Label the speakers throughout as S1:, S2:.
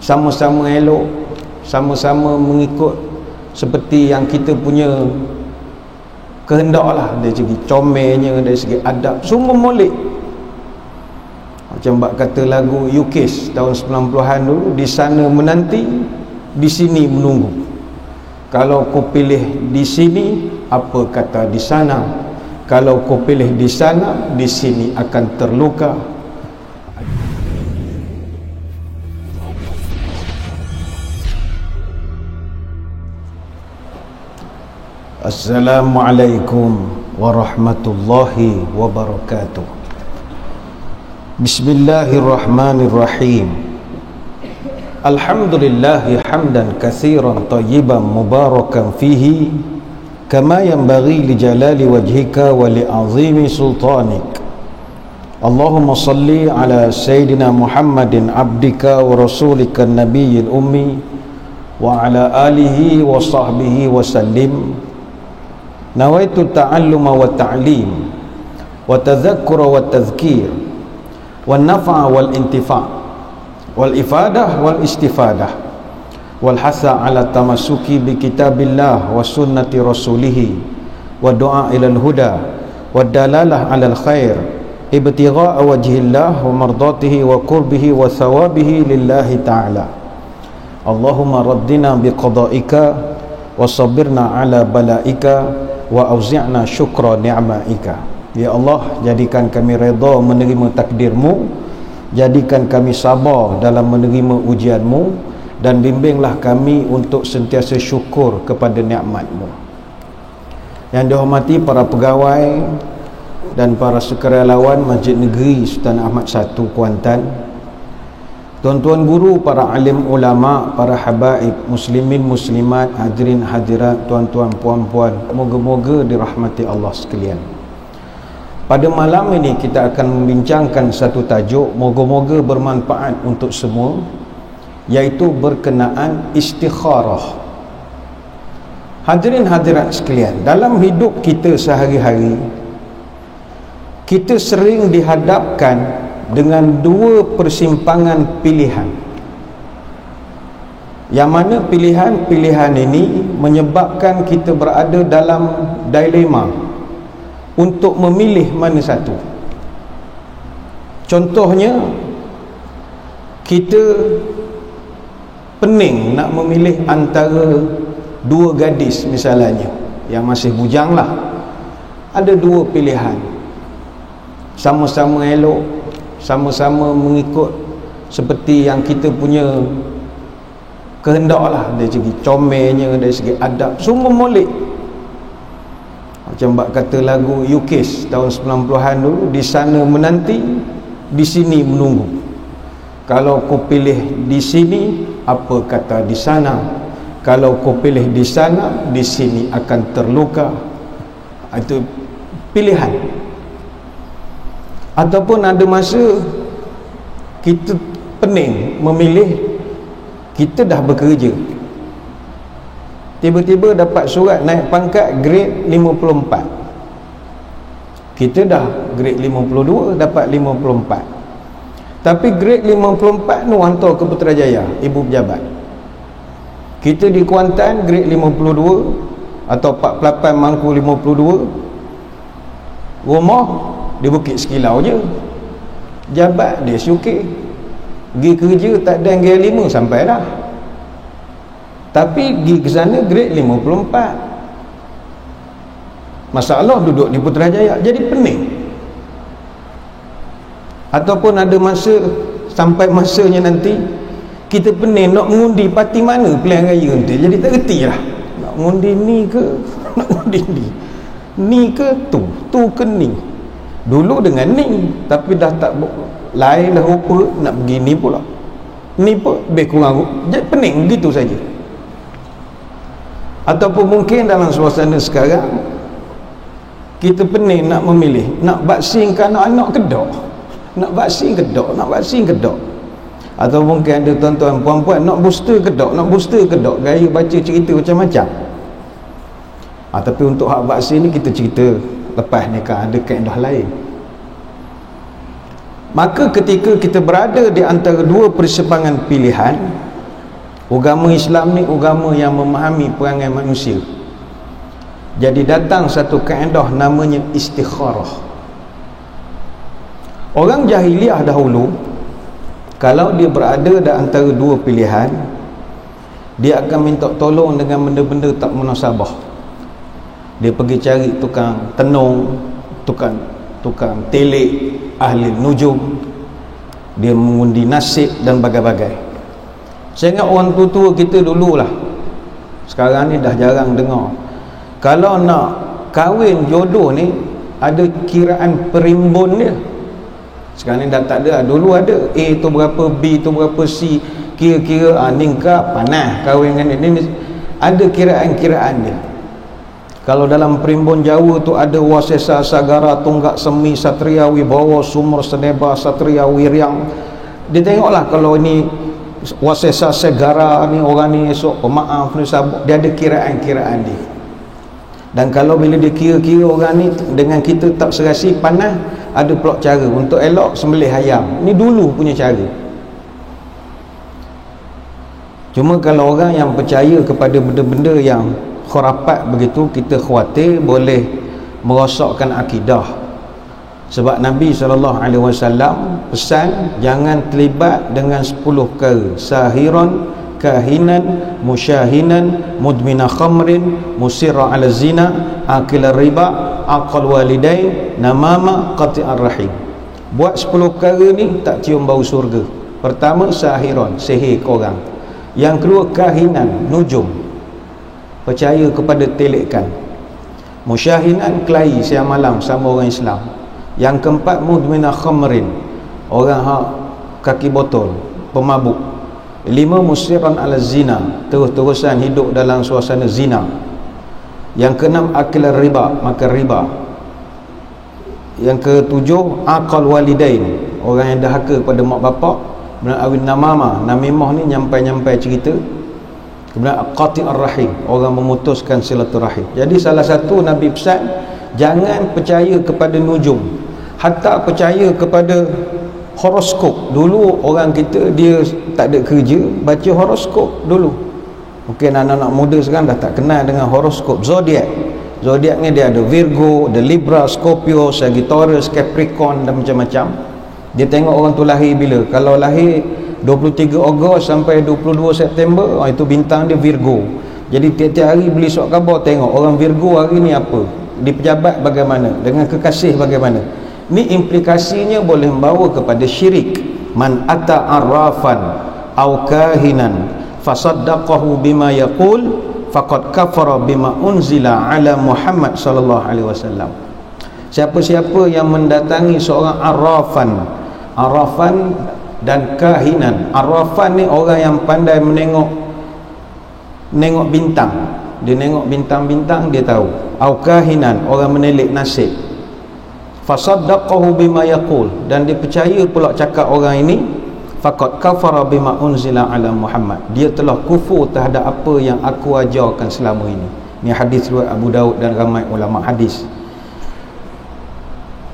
S1: sama-sama elok, sama-sama mengikut seperti yang kita punya kehendak lah, dari segi comelnya, dari segi adab, semua molek. Macam bak kata lagu UKIS tahun 90-an dulu, di sana menanti, di sini menunggu. Kalau kau pilih di sini, apa kata di sana? Kalau kau pilih di sana, di sini akan terluka. Assalamualaikum warahmatullahi wabarakatuh. Bismillahirrahmanirrahim. Alhamdulillahi hamdan katsiran tayyiban mubarakan fihi kama yanbaghi li jalali wajhika wa li azimi sultanik. Allahumma salli ala sayyidina Muhammadin abdika wa rasulika nabiyyil ummi wa ala alihi wa sahbihi wa sallim. Nawaitu ta'alluma wa ta'lim wa tadhakkura wa tadhkir wa nafa'a wal intifa' wal ifadah wal istifadah wal hasa ala tamassuki bi kitabillah wa sunnati rasulih wa du'a ilal huda wa dalalah alal khair ibtigha'a wajhillah wa mardatihi wa qurbihi wa thawabihi lillahi ta'ala. Allahumma raddina bi qada'ika wa sabirna ala bala'ika wa auzi'na syukra ni'maika. Ya Allah, jadikan kami redha menerima takdirmu, jadikan kami sabar dalam menerima ujianmu, dan bimbinglah kami untuk sentiasa syukur kepada nikmatmu. Yang dihormati para pegawai dan para sukarelawan Masjid Negeri Sultan Ahmad I Kuantan, tuan-tuan guru, para alim ulama, para habaib, muslimin muslimat, hadirin hadirat, tuan-tuan puan-puan, moga-moga dirahmati Allah sekalian. Pada malam ini kita akan membincangkan satu tajuk, moga-moga bermanfaat untuk semua, iaitu berkenaan istikharah. Hadirin hadirat sekalian, dalam hidup kita sehari-hari, kita sering dihadapkan dengan dua persimpangan pilihan, yang mana pilihan-pilihan ini menyebabkan kita berada dalam dilema untuk memilih mana satu. Contohnya, kita pening nak memilih antara dua gadis misalnya yang masih bujang lah. Ada dua pilihan, sama-sama elok, sama-sama mengikut seperti yang kita punya kehendak lah, dari segi comelnya, dari segi adab, semua molek. Macam bak kata lagu UKIS tahun 90-an dulu, di sana menanti, di sini menunggu. Kalau kau pilih di sini, apa kata di sana? Kalau kau pilih di sana, di sini akan terluka. Itu pilihan. Ataupun ada masa kita pening memilih, kita dah bekerja, tiba-tiba dapat surat naik pangkat grade 54, kita dah grade 52 dapat 54, tapi grade 54 tu hantar ke Putrajaya, ibu pejabat. Kita di Kuantan grade 52 atau 48 mangku 52, rumah di Bukit Sekilau je, jabat dia SUK, pergi kerja tak ada grade 5 sampai dah, tapi pergi ke sana grade 54. Masalah duduk di Putrajaya, jadi pening. Ataupun ada masa, sampai masanya nanti kita pening nak mengundi parti mana pilihan raya nanti, jadi tak reti lah, nak mengundi ni ke nak mengundi ni ke tu ke ni. Dulu dengan ni, tapi dah tak lain dah rupa, nak begini pula, ni pun lebih kurang, jadi pening begitu saja. Ataupun mungkin dalam suasana sekarang, kita pening nak memilih, nak vaksinkan anak-anak kedok, nak vaksin kedok, nak vaksin kedok. Atau mungkin ada tuan-tuan puan-puan nak booster kedok, nak booster kedok, gaya baca cerita macam-macam. Tapi untuk hak vaksin ni kita cerita lepas ni kan ada kaedah lain. Maka ketika kita berada di antara dua persimpangan pilihan, Agama Islam ni agama yang memahami perangai manusia. Jadi datang satu kaedah namanya istikharah. Orang jahiliah dahulu, kalau dia berada di antara dua pilihan, dia akan minta tolong dengan benda-benda tak munasabah. Dia pergi cari tukang tenung, tukang telik, ahli nujum. Dia mengundi nasib dan bagai-bagai. Saya ingat orang tua-tua kita dululah. Sekarang ni dah jarang dengar. Kalau nak kahwin jodoh ni, ada kiraan perimbun dia. Sekarang ni dah tak ada. Dulu ada. A tu berapa, B tu berapa, C. Kira-kira ni kah panah kahwin dengan ni. Ada kiraan-kiraan dia. Kalau dalam perimbun Jawa tu ada Wasesa, Sagara, Tunggak, Semi, Satria, Wibawa, Sumur, Seneba, Satria, Wiriang. Dia tengoklah kalau ni Wasesa, Sagara ni orang ni esok pemaaf ni sabuk, dia ada kiraan-kiraan dia. Dan kalau bila dia kira-kira orang ni dengan kita tak serasi panah, ada pula cara untuk elok sembelih ayam. Ni dulu punya cara. Cuma kalau orang yang percaya kepada benda-benda yang khurafat begitu, kita khawatir boleh merosakkan akidah. Sebab Nabi SAW pesan jangan terlibat dengan 10 perkara: sahiran, kahinan, musyahinan, mudmina khamrin, musirra ala zina, akil riba, aqal walidain, namama, qati'ar rahim. Buat 10 perkara ni tak cium bau surga. Pertama, sahiran, sihir korang. Yang kedua, kahinan, nujum, percaya kepada telekan. Musyahinan, kelahi siang malam sama orang Islam. Yang keempat, mudmina khamrin, orang hak kaki botol, pemabuk. 5, musiran ala zina, terus-terusan hidup dalam suasana zina. Yang keenam, akil riba, makan riba. Yang ketujuh, aqal walidain, orang yang dahaka pada mak bapak. Kemudian awin namama, namimah ni nyampai-nyampai cerita. Kemudian qati'ar rahim, orang memutuskan silaturahim. Jadi salah satu Nabi pesan, jangan percaya kepada nujum, hatta percaya kepada horoskop. Dulu orang kita dia tak ada kerja, baca horoskop dulu. Mungkin anak-anak muda sekarang dah tak kenal dengan horoskop. Zodiak ni dia ada Virgo, ada Libra, Scorpio, Sagittarius, Capricorn dan macam-macam. Dia tengok orang tu lahir bila. Kalau lahir 23 Ogos sampai 22 September, itu bintang dia Virgo. Jadi tiap-tiap hari beli surat khabar, tengok orang Virgo hari ni apa, di pejabat bagaimana, dengan kekasih bagaimana. Ni implikasinya boleh membawa kepada syirik. Man ata arrafan aw kahinan fasaddaqahu bima yaqul faqad kafara bima unzila ala Muhammad sallallahu alaihi wasallam. Siapa-siapa yang mendatangi seorang arrafan dan kahinan. Arrafan ni orang yang pandai menengok bintang. Dia nengok bintang-bintang, dia tahu. Au kahinan, orang menelik nasib. Fasaddaqahu bima yaqul, dan dia percaya pula cakap orang ini, faqad kafara bima unzila ala Muhammad, dia telah kufur terhadap apa yang aku ajarkan selama ini. Ni hadis riwayat Abu Daud dan ramai ulama hadis.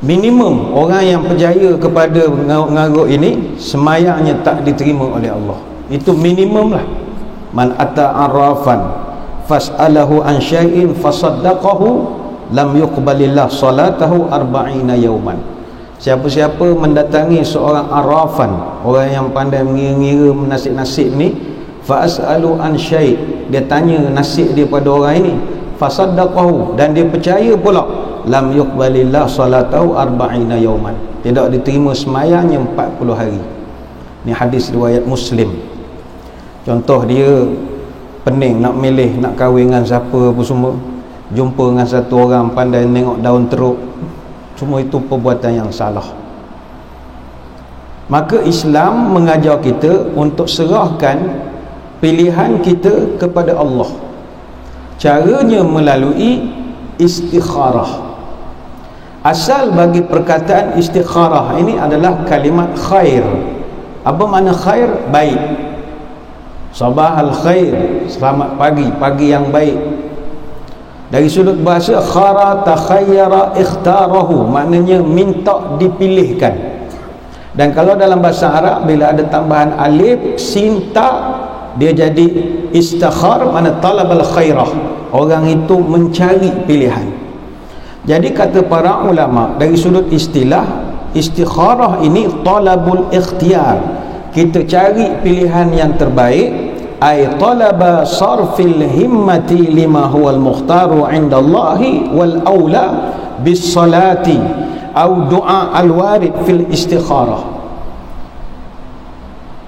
S1: Minimum orang yang percaya kepada ngarut ini, semayangnya tak diterima oleh Allah. Itu minimum lah. Man ata arrafan fas'alahu an syai'in fasaddaqahu lam yuqbalillah salatahu arba'ina yauman. Siapa-siapa mendatangi seorang arrafan, orang yang pandai mengira-ngira nasib-nasib ni, fas'alu an syai', dia tanya nasib dia pada orang ini, fasaddaqahu, dan dia percaya pula, lam yuqbalillah salatahu arba'ina yauman, tidak diterima semayangnya 40 hari. Ni hadis riwayat Muslim. Contoh dia pening nak milih nak kahwin dengan siapa apa semua, jumpa dengan satu orang pandai tengok daun teruk, semua itu perbuatan yang salah. Maka Islam mengajar kita untuk serahkan pilihan kita kepada Allah. Caranya melalui istikharah. Asal bagi perkataan istikharah ini adalah kalimat khair. Apa makna khair? Baik. Sabahal khair, selamat pagi, pagi yang baik. Dari sudut bahasa, khara takhayyara ikhtarahu, maknanya minta dipilihkan. Dan kalau dalam bahasa Arab bila ada tambahan alif, sin ta, dia jadi istikhar, mana talabal khairah, orang itu mencari pilihan. Jadi kata para ulama dari sudut istilah, istikharah ini talabul ikhtiyar, kita cari pilihan yang terbaik, ay talaba sarfil himmati lima huwal mukhtaru indallahi wal aula bis salati au du'a al warid fil istikharah.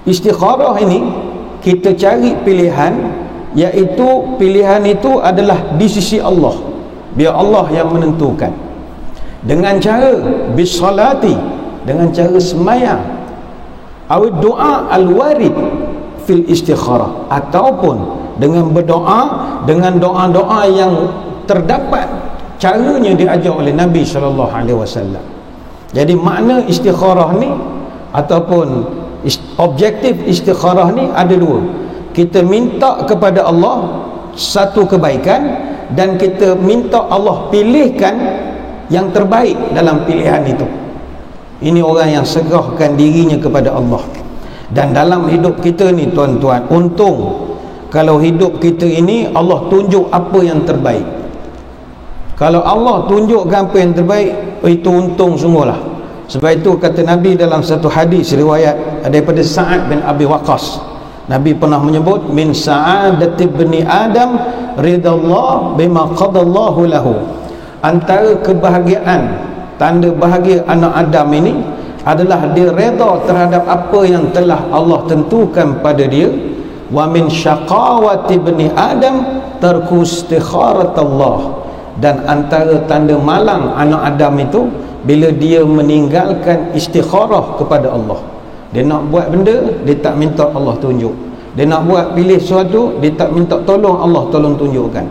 S1: Istikharah ini kita cari pilihan, iaitu pilihan itu adalah di sisi Allah, biar Allah yang menentukan, dengan cara bis salati, dengan cara sembahyang, au du'a al warid fil istikharah, ataupun dengan berdoa dengan doa-doa yang terdapat caranya diajar oleh Nabi SAW. Jadi makna istikharah ni ataupun objektif istikharah ni ada dua. Kita minta kepada Allah satu kebaikan, dan kita minta Allah pilihkan yang terbaik dalam pilihan itu. Ini orang yang serahkan dirinya kepada Allah. Dan dalam hidup kita ni tuan-tuan, untung kalau hidup kita ini Allah tunjuk apa yang terbaik. Kalau Allah tunjukkan apa yang terbaik, itu untung semualah. Sebab itu kata Nabi dalam satu hadis riwayat daripada Sa'ad bin Abi Waqqas, Nabi pernah menyebut, min sa'adati ibni Adam ridallah bima qadallahu lahu. Antara kebahagiaan, tanda bahagia anak Adam ini adalah dia reda terhadap apa yang telah Allah tentukan pada dia. Wa min syaqawati ibni Adam tarku istikharatullah. Dan antara tanda malang anak Adam itu bila dia meninggalkan istikharah kepada Allah. Dia nak buat benda, dia tak minta Allah tunjuk. Dia nak buat pilih sesuatu, dia tak minta tolong Allah tolong tunjukkan.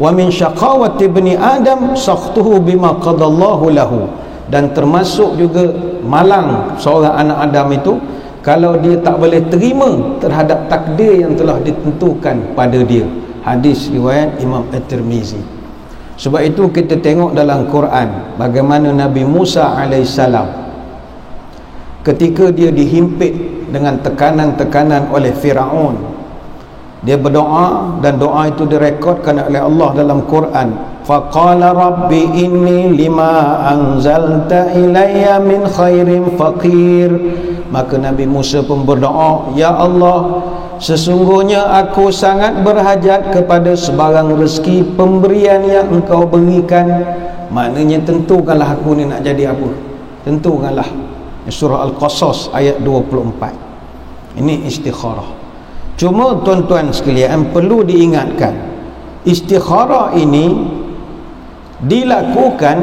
S1: Wa min syaqawati ibni Adam sakhtuhu bima qadallahu lahu. Dan termasuk juga malang seorang anak Adam itu kalau dia tak boleh terima terhadap takdir yang telah ditentukan pada dia. Hadis riwayat Imam At-Tirmizi. Sebab itu kita tengok dalam Quran bagaimana Nabi Musa alaihissalam ketika dia dihimpit dengan tekanan-tekanan oleh Firaun, dia berdoa, dan doa itu direkodkan oleh Allah dalam Quran. Faqala rabbi inni lima anzalta ilayya min khairin faqir. Maka Nabi Musa pun berdoa, ya Allah, sesungguhnya aku sangat berhajat kepada sebarang rezeki pemberian yang engkau berikan. Maknanya tentukanlah aku ni nak jadi apa, tentukanlah. Surah Al-Qasas ayat 24. Ini istikharah. Cuma tuan-tuan sekalian perlu diingatkan, istikharah ini dilakukan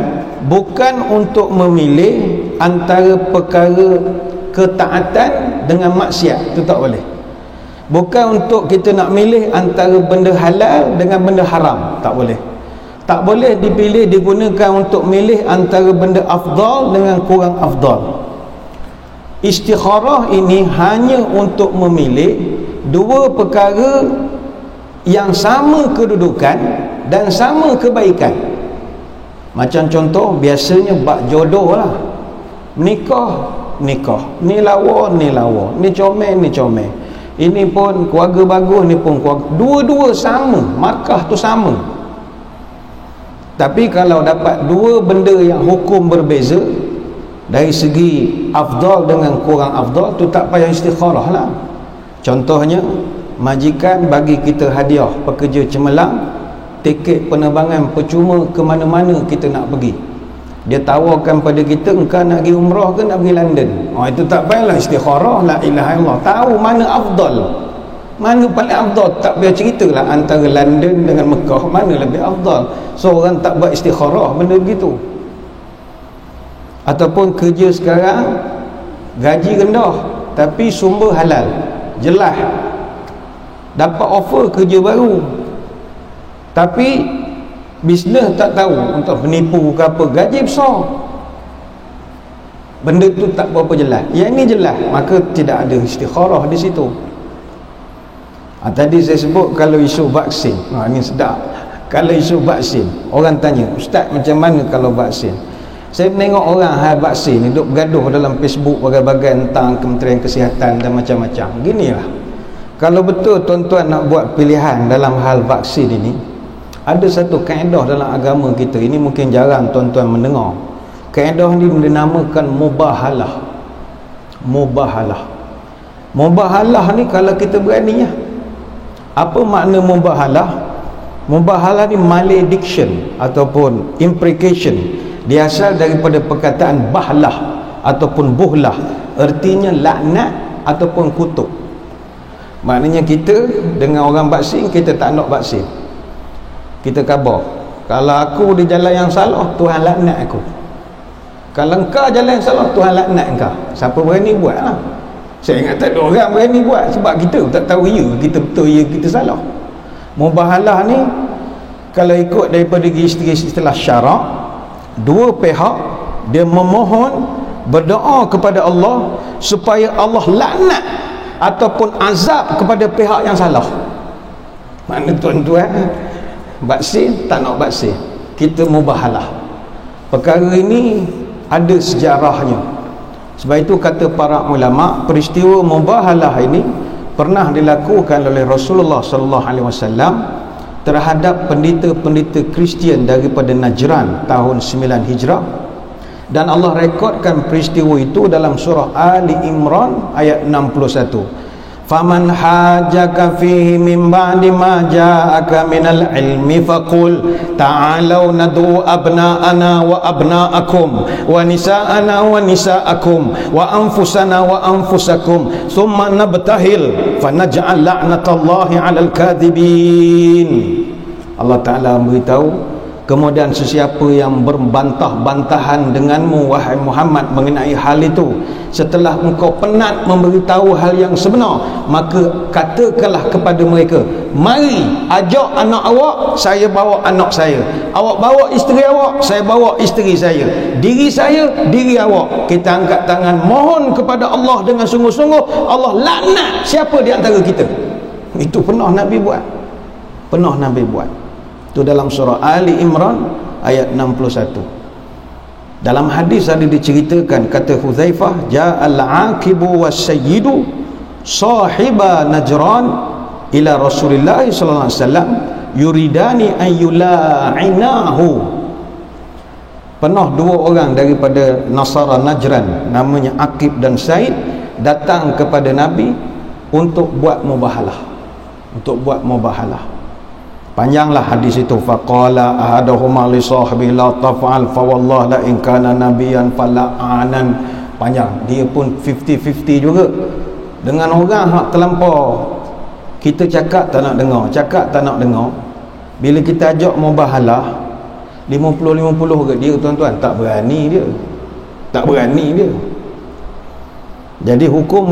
S1: bukan untuk memilih antara perkara ketaatan dengan maksiat. Itu tak boleh. Bukan untuk kita nak milih antara benda halal dengan benda haram. Tak boleh. Tak boleh dipilih, digunakan untuk milih antara benda afdal dengan kurang afdal. Istikharah ini hanya untuk memilih dua perkara yang sama kedudukan dan sama kebaikan. Macam contoh, biasanya bab jodoh lah. Nikah, ni lawa, ni comel. Ini pun keluarga bagus, ni pun keluarga. Dua-dua sama, markah tu sama. Tapi kalau dapat dua benda yang hukum berbeza dari segi afdal dengan kurang afdal, tu tak payah istikharah lah. Contohnya, majikan bagi kita hadiah pekerja cemerlang tiket penerbangan percuma ke mana-mana kita nak pergi. Dia tawarkan pada kita, engkau nak pergi umrah ke nak pergi London. Itu tak payahlah istikharah, la ilaha illallah. Tahu mana afdal, mana paling afdal. Tak payah ceritalah antara London dengan Mekah mana lebih afdal. So orang tak buat istikharah benda begitu. Ataupun kerja sekarang gaji rendah tapi sumber halal, jelas dapat offer kerja baru, tapi bisnes tak tahu untuk penipu ke apa, gaji besar, benda tu tak berapa jelas. Yang ini jelas, maka tidak ada istikharah di situ. Tadi saya sebut kalau isu vaksin, ini sedap. Kalau isu vaksin, orang tanya, Ustaz macam mana kalau vaksin? Saya menengok orang hal vaksin duduk bergaduh dalam Facebook bagai-bagai tentang Kementerian Kesihatan dan macam-macam. Ginilah, Kalau betul tuan-tuan nak buat pilihan dalam hal vaksin ini, ada satu kaedah dalam agama kita. Ini mungkin jarang tuan-tuan mendengar. Kaedah ini dinamakan mubahalah. Mubahalah ni kalau kita berani ya. Apa makna mubahalah? Mubahalah ni malediction ataupun imprecation. Dia asal daripada perkataan bahlah ataupun buhlah. Artinya laknat ataupun kutuk. Maknanya kita dengan orang vaksin, kita tak nak vaksin. Kita khabar, kalau aku di jalan yang salah, Tuhan laknat aku. Kalau engkau jalan yang salah, Tuhan laknat engkau. Siapa berani buat lah. Saya ingat tak ada orang berani buat, sebab kita tak tahu ya kita betul, ya kita salah. Mubahalah ni kalau ikut daripada istilah syarak, dua pihak dia memohon, berdoa kepada Allah supaya Allah laknat ataupun azab kepada pihak yang salah. Mana tuan-tuan vaksin, tak nak vaksin, kita mubahalah. Perkara ini ada sejarahnya. Sebab itu kata para ulama, peristiwa mubahalah ini pernah dilakukan oleh Rasulullah sallallahu alaihi wasallam terhadap pendeta-pendeta Kristian daripada Najran tahun 9 Hijrah. Dan Allah rekodkan peristiwa itu dalam surah Ali Imran ayat 61. Faman hajaka fihi min ba'di ma ja'aka minal ilmi faqul ta'alau nadu abna'ana wa abna'akum wa nisa'ana wa nisa'akum wa anfusana wa anfusakum thumma nabtahil fanaj'al la'natallahi 'alal kadhibin. Allah Ta'ala beritahu, kemudian sesiapa yang berbantah-bantahan denganmu wahai Muhammad mengenai hal itu, setelah engkau penat memberitahu hal yang sebenar, maka katakanlah kepada mereka, mari ajak anak awak, saya bawa anak saya, awak bawa isteri awak, saya bawa isteri saya, diri saya, diri awak, kita angkat tangan mohon kepada Allah dengan sungguh-sungguh, Allah laknat siapa di antara kita. Itu pernah Nabi buat, itu dalam surah Ali Imran ayat 61. Dalam hadis ada diceritakan, kata Hudzaifah, ja'al aqibu was-sayyidu sahiba Najran ila Rasulillah sallallahu alaihi wasallam yuridani an yula'inahu. Pernah dua orang daripada Nasara Najran namanya Aqib dan Said datang kepada Nabi untuk buat mubahalah. Panjanglah hadis itu. Faqala ahaduhuma li sahibi la taf'al fa wallah la in kana nabiyyan fala'anan. Panjang. Dia pun 50-50 juga dengan orang hak terlampau. Kita cakap tak nak dengar. Bila kita ajak mubahalah 50-50 ke dia, tuan-tuan, tak berani dia. Jadi hukum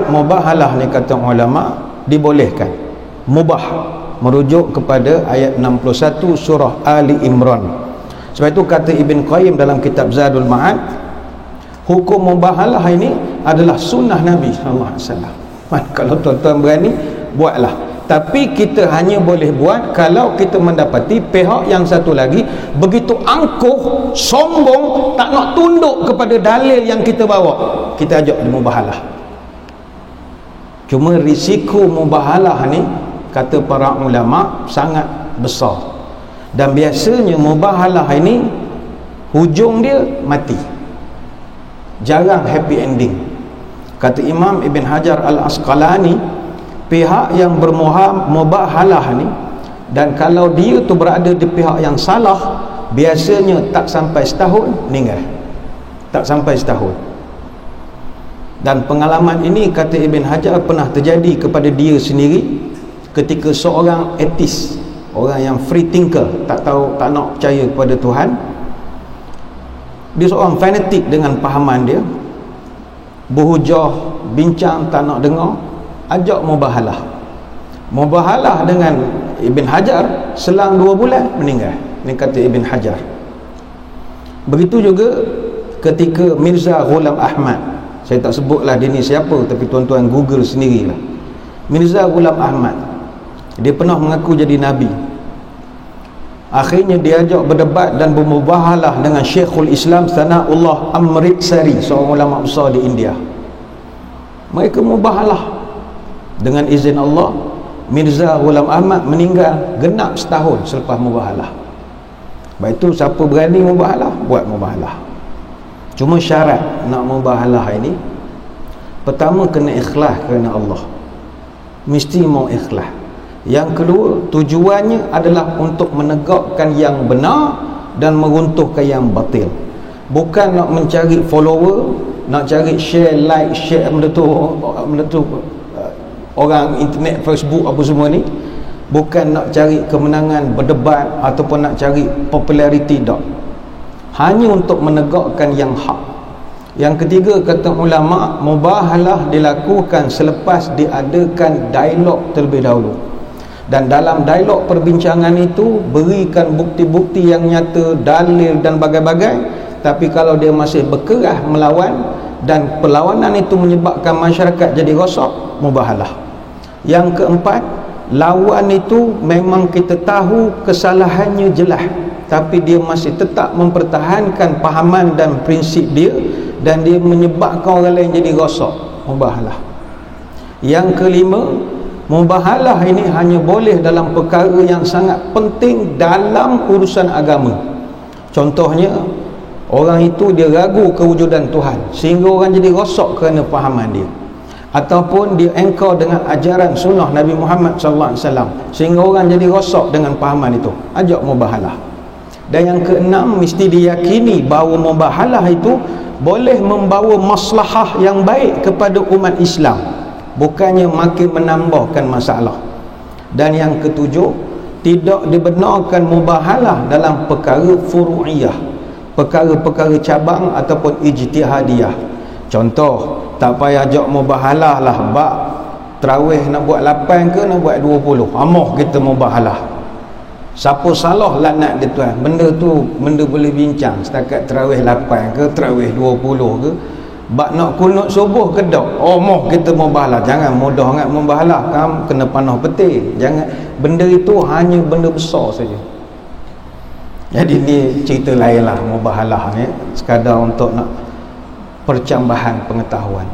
S1: mubahalah ni kata ulama dibolehkan, mubah, merujuk kepada ayat 61 surah Ali Imran. Sebab itu kata Ibn Qayyim dalam kitab Zadul Ma'ad, hukum mubahalah ini adalah sunnah Nabi sallallahu alaihi wasallam. Kalau tuan-tuan berani, buatlah. Tapi kita hanya boleh buat kalau kita mendapati pihak yang satu lagi begitu angkuh, sombong, tak nak tunduk kepada dalil yang kita bawa. Kita ajak dia mubahalah. Cuma risiko mubahalah ni, kata para ulama, sangat besar. Dan biasanya mubahalah ini hujung dia mati, jarang happy ending. Kata Imam Ibn Hajar Al-Asqalani, pihak yang bermubahalah ni, dan kalau dia tu berada di pihak yang salah, biasanya tak sampai setahun meninggal. Dan pengalaman ini, kata Ibn Hajar, pernah terjadi kepada dia sendiri ketika seorang atheist, orang yang free thinker, tak nak percaya kepada Tuhan. Dia seorang fanatik dengan pahaman dia, berhujah, bincang, tak nak dengar, ajak mubahalah dengan Ibn Hajar, selang 2 bulan meninggal. Ini kata Ibn Hajar. Begitu juga ketika Mirza Ghulam Ahmad, saya tak sebutlah dia ni siapa, tapi tuan-tuan Google sendirilah. Mirza Ghulam Ahmad, dia pernah mengaku jadi Nabi. Akhirnya diajak berdebat dan bermubahalah dengan Syekhul Islam Sana'ullah Amritsari, seorang ulama besar di India. Mereka mubahalah Dengan izin Allah, Mirza Ghulam Ahmad meninggal genap setahun selepas mubahalah. Baik itu siapa berani mubahalah, buat mubahalah. Cuma syarat nak mubahalah ini, pertama kena ikhlas kerana Allah, mesti mau ikhlas. Yang kedua, tujuannya adalah untuk menegakkan yang benar dan meruntuhkan yang batil. Bukan nak mencari follower, nak cari share, like, share benda tu orang internet, Facebook apa semua ni. Bukan nak cari kemenangan berdebat ataupun nak cari populariti, tak. Hanya untuk menegakkan yang hak. Yang ketiga, kata ulama, mubahalah dilakukan selepas diadakan dialog terlebih dahulu. Dan dalam dialog perbincangan itu berikan bukti-bukti yang nyata, dalil dan bagai-bagai. Tapi kalau dia masih berkerah melawan dan perlawanan itu menyebabkan masyarakat jadi rosak, mubahalah. Yang keempat, lawan itu memang kita tahu kesalahannya jelas, tapi dia masih tetap mempertahankan pahaman dan prinsip dia, dan dia menyebabkan orang lain jadi rosak, mubahalah. Yang kelima, mubahalah ini hanya boleh dalam perkara yang sangat penting dalam urusan agama. Contohnya, orang itu dia ragu kewujudan Tuhan sehingga orang jadi rosak kerana pahaman dia, ataupun dia engkau dengan ajaran sunnah Nabi Muhammad SAW sehingga orang jadi rosak dengan pahaman itu, ajak mubahalah. Dan yang keenam, mesti diyakini bahawa mubahalah itu boleh membawa maslahah yang baik kepada umat Islam, bukannya makin menambahkan masalah. Dan yang ketujuh, tidak dibenarkan mubahalah dalam perkara furu'iyah, perkara-perkara cabang ataupun ijtihadiyah. Contoh, tak payah ajak mubahalah lah bab tarawih nak buat 8 ke nak buat 20, amah kita mubahalah. Siapa salah laknat dia tuan. Benda tu benda boleh bincang, setakat tarawih 8 ke tarawih 20 ke, bab nak kunut subuh ke dak, amah kita mubahalah. Jangan mudah sangat mubahalah, kamu kena panah peti. Jangan, benda itu hanya benda besar saja. Jadi ni cerita lain lah mubahalah ni, sekadar untuk nak percambahan pengetahuan.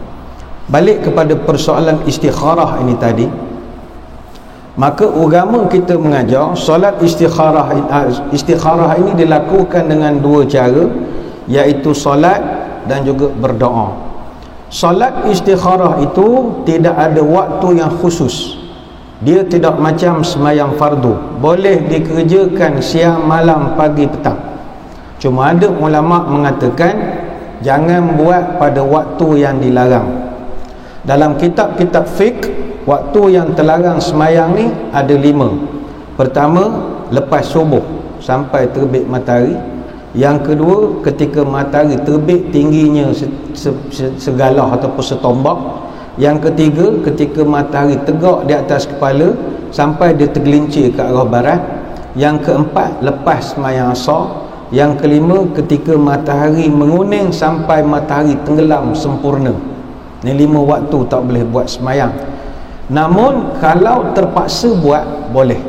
S1: Balik kepada persoalan istikharah ini tadi, maka agama kita mengajar solat istikharah ini dilakukan dengan dua cara, iaitu solat dan juga berdoa. Solat istikharah itu tidak ada waktu yang khusus. Dia tidak macam semayang fardu, boleh dikerjakan siang, malam, pagi, petang. Cuma ada ulama mengatakan jangan buat pada waktu yang dilarang. Dalam kitab-kitab fiqh, waktu yang terlarang semayang ni ada 5. Pertama, lepas subuh sampai terbit matahari. Yang kedua, ketika matahari terbit tingginya segalah ataupun setombak. Yang ketiga, ketika matahari tegak di atas kepala sampai dia tergelincir ke arah barat. Yang keempat, lepas semayang asar. Yang kelima, ketika matahari menguning sampai matahari tenggelam sempurna. Ini 5 waktu tak boleh buat semayang. Namun kalau terpaksa buat, boleh.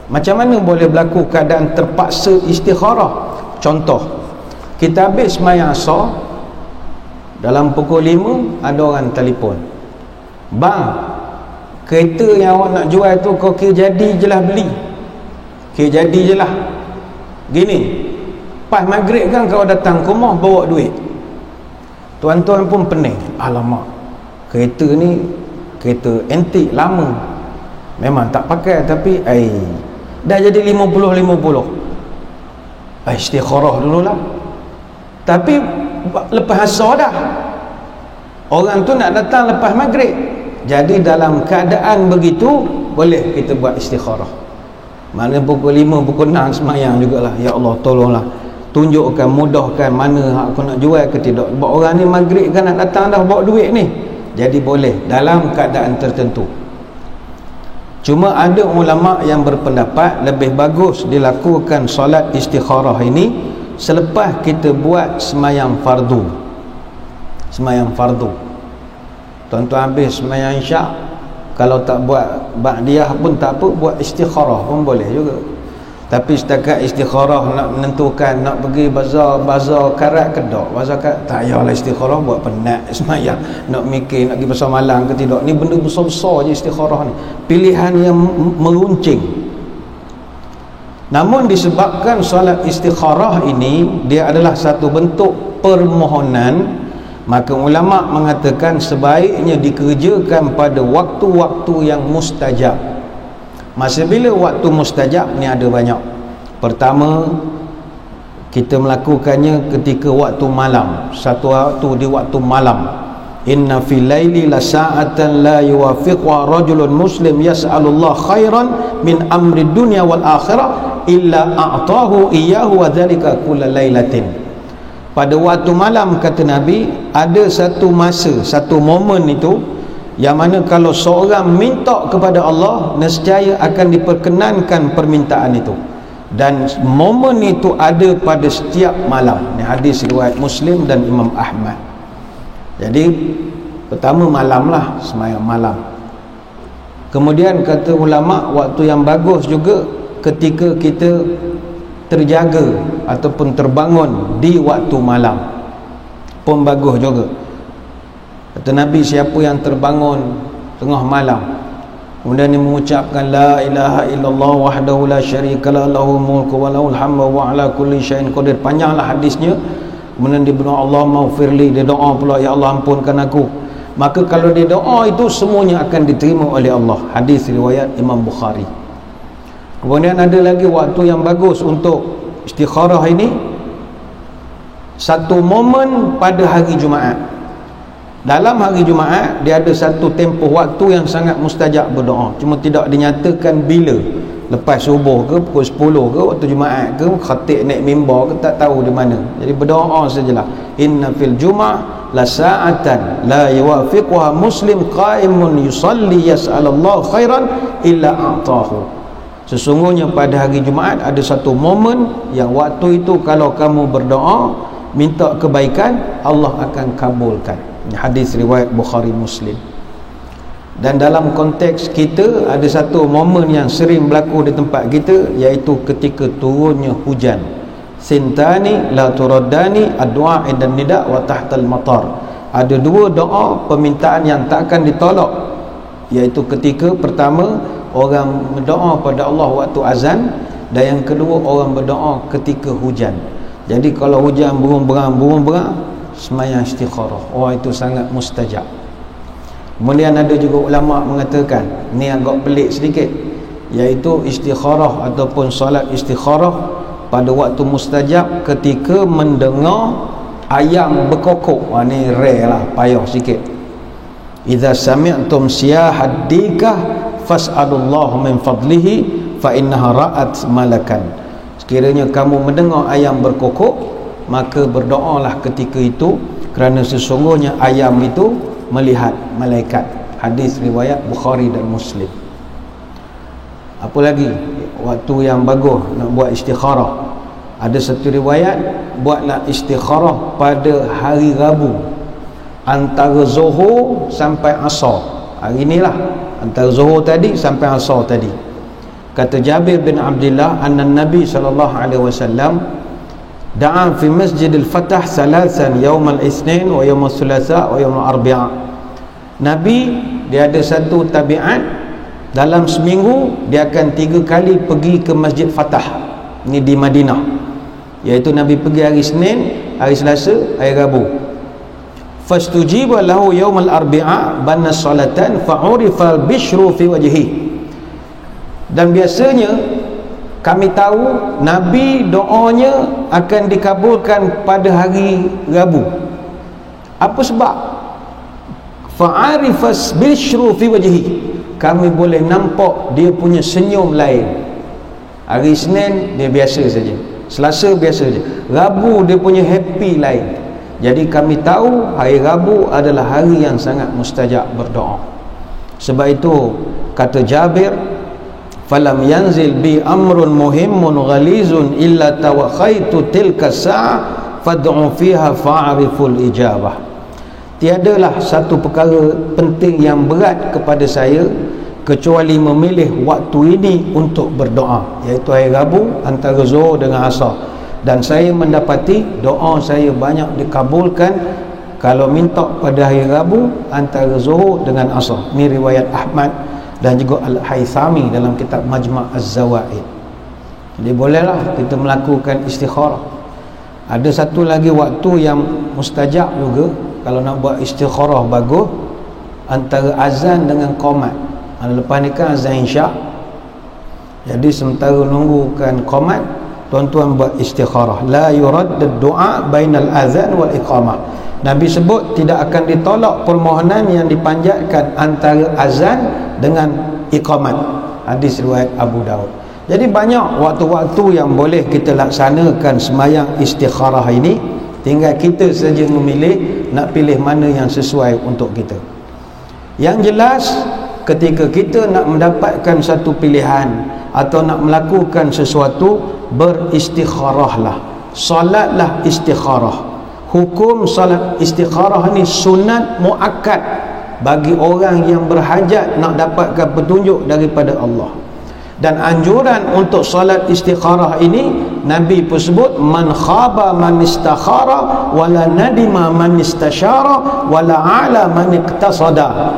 S1: Macam mana boleh berlaku keadaan terpaksa istikharah? Contoh, kita habis semayang asar, dalam pukul 5 ada orang telefon, bang, kereta yang awak nak jual tu kau kira jadi je lah beli, kira jadi je lah. Gini, pas maghrib kan kau datang ke rumah bawa duit. Tuan-tuan pun pening, alamak, kereta ni kereta antik lama, memang tak pakai, tapi dah jadi 50-50. Istikharah dululah. Tapi lepas asar dah, orang tu nak datang lepas maghrib. Jadi dalam keadaan begitu boleh kita buat istikharah. Mana pukul 5, pukul 6 semayang jugalah. Ya Allah, tolonglah, tunjukkan, mudahkan mana aku nak jual ke tidak. Sebab orang ni maghrib kan nak datang dah bawa duit ni. Jadi boleh dalam keadaan tertentu. Cuma ada ulama yang berpendapat lebih bagus dilakukan solat istikharah ini selepas kita buat semayang fardu. Semayang fardu, tuan-tuan habis semayang isyak, kalau tak buat ba'diyah pun tak apa, buat istikharah pun boleh juga. Tapi setakat istikharah nak menentukan nak pergi bazar karat ke tak, bazar karat tak payahlah istikharah, buat penat semayang, nak mikir nak pergi pasar malam ke tidak. Ni benda besar-besar je istikharah ni, pilihan yang meruncing. Namun disebabkan solat istikharah ini dia adalah satu bentuk permohonan, maka ulama mengatakan sebaiknya dikerjakan pada waktu-waktu yang mustajab. Masa bila waktu mustajab ni ada banyak. Pertama, kita melakukannya ketika waktu malam, satu waktu di waktu malam. Inna fil laili la sa'atan la yuwafiquha rajulun muslim yas'alullah khairan min amri dunya wal akhirah illa a'tahu iyyahu wa dzalika kulla lailatin. Pada waktu malam, kata Nabi, ada satu masa, satu momen itu yang mana kalau seorang minta kepada Allah, nescaya akan diperkenankan permintaan itu, dan momen itu ada pada setiap malam. Ini hadis riwayat Muslim dan Imam Ahmad. Jadi pertama malam lah, sembahyang malam. Kemudian kata ulama, waktu yang bagus juga ketika kita terjaga ataupun terbangun di waktu malam pun bagus juga. Kata Nabi, siapa yang terbangun tengah malam kemudian dia mengucapkan la ilaha illallah wahdahu la syarikalah lahul mulku wa lahul hamdu wa ala kulli syai'in qadir, panjanglah hadisnya. Kemudian dia berdoa, Allah maghfirli, dia doa pula, ya Allah ampunkan aku. Maka kalau dia doa itu semuanya akan diterima oleh Allah. Hadis riwayat Imam Bukhari. Kemudian ada lagi waktu yang bagus untuk istikharah ini, satu momen pada hari Jumaat. Dalam hari Jumaat dia ada satu tempoh waktu yang sangat mustajab berdoa, cuma tidak dinyatakan bila, lepas subuh ke, pukul 10 ke, waktu Jumaat ke, khatib naik mimbar ke, tak tahu di mana. Jadi berdoa sajalah. Inna fil jum'ah la sa'atan la yuwafiquha muslim qa'imun yusalli yas'alallahu khairan illa a'tahu. Sesungguhnya pada hari Jumaat ada satu momen yang waktu itu kalau kamu berdoa minta kebaikan, Allah akan kabulkan. Hadis riwayat Bukhari Muslim. Dan dalam konteks kita ada satu momen yang sering berlaku di tempat kita, iaitu ketika turunnya hujan. Sintani la turaddani ad-du'a dan nida wa tahtal matar. Ada dua doa permintaan yang tak akan ditolak, iaitu ketika pertama orang berdoa pada Allah waktu azan, dan yang kedua orang berdoa ketika hujan. Jadi kalau hujan burung-burung sembahyang istikharah, itu sangat mustajab. Kemudian ada juga ulama mengatakan, ni agak pelik sedikit, iaitu istikharah ataupun solat istikharah pada waktu mustajab ketika mendengar ayam berkokok. Ni rare lah, payah sikit. Idza sami'tum siyahad dikah fas'alullahu min fadlihi fa innaha ra'at malakan. Sekiranya kamu mendengar ayam berkokok, maka berdoalah ketika itu, kerana sesungguhnya ayam itu melihat malaikat. Hadis riwayat Bukhari dan Muslim. Apa lagi waktu yang bagus nak buat istikharah? Ada satu riwayat, buatlah istikharah pada hari Rabu, antara Zuhur sampai Asar. Hari inilah, antara Zuhur tadi sampai Asar tadi. Kata Jabir bin Abdullah, anna Nabi sallallahu alaihi wasallam da'a fi Masjidil Fatah salasan yaumal Isnin wa yaumul Thulatha wa yaumul Arbi'a. Nabi dia ada satu tabiat, dalam seminggu dia akan 3 kali pergi ke Masjid Fatah, ni di Madinah, iaitu Nabi pergi hari Senin, hari Selasa, hari Rabu. Fastujiba lahu yaumul Arbi'a banna salatan fa'urifa al-bishru fi wajhi. Dan biasanya kami tahu Nabi doanya akan dikabulkan pada hari Rabu. Apa sebab? Fa'arifas bishru fi wajhi, kami boleh nampak dia punya senyum lain. Hari Senin dia biasa saja, Selasa biasa saja, Rabu dia punya happy lain. Jadi kami tahu hari Rabu adalah hari yang sangat mustajab berdoa. Sebab itu kata Jabir, falam yanzil bi amrun muhimmun ghalizun illa tawakhaitu tilka sa'a fad'u fiha fa'ariful ijabah. Tiadalah satu perkara penting yang berat kepada saya kecuali memilih waktu ini untuk berdoa, iaitu hari Rabu antara Zuhur dengan Asar. Dan saya mendapati doa saya banyak dikabulkan kalau minta pada hari Rabu antara Zuhur dengan Asar. Ini riwayat Ahmad dan juga Al-Haythami dalam kitab Majma' Az-Zawaid. Jadi bolehlah kita melakukan istikharah. Ada satu lagi waktu yang mustajab juga kalau nak buat istikharah bagus, antara azan dengan qomat. Lepas ni kan azan isyak, jadi sementara nunggukan qomat, tuan-tuan buat istikharah. La yurad ad-du'a bainal azan wal iqamah. Nabi sebut tidak akan ditolak permohonan yang dipanjatkan antara azan dengan iqamat. Hadis riwayat Abu Daud. Jadi banyak waktu-waktu yang boleh kita laksanakan sembahyang istikharah ini. Tinggal kita saja memilih nak pilih mana yang sesuai untuk kita. Yang jelas, ketika kita nak mendapatkan satu pilihan atau nak melakukan sesuatu, beristikharahlah. Salatlah istikharah. Hukum salat istikharah ni sunat muakkad bagi orang yang berhajat nak dapatkan petunjuk daripada Allah. Dan anjuran untuk salat istikharah ini Nabi pun sebut, man khaba man istakhara wala nadima man istasyara wala ala man iqtasada.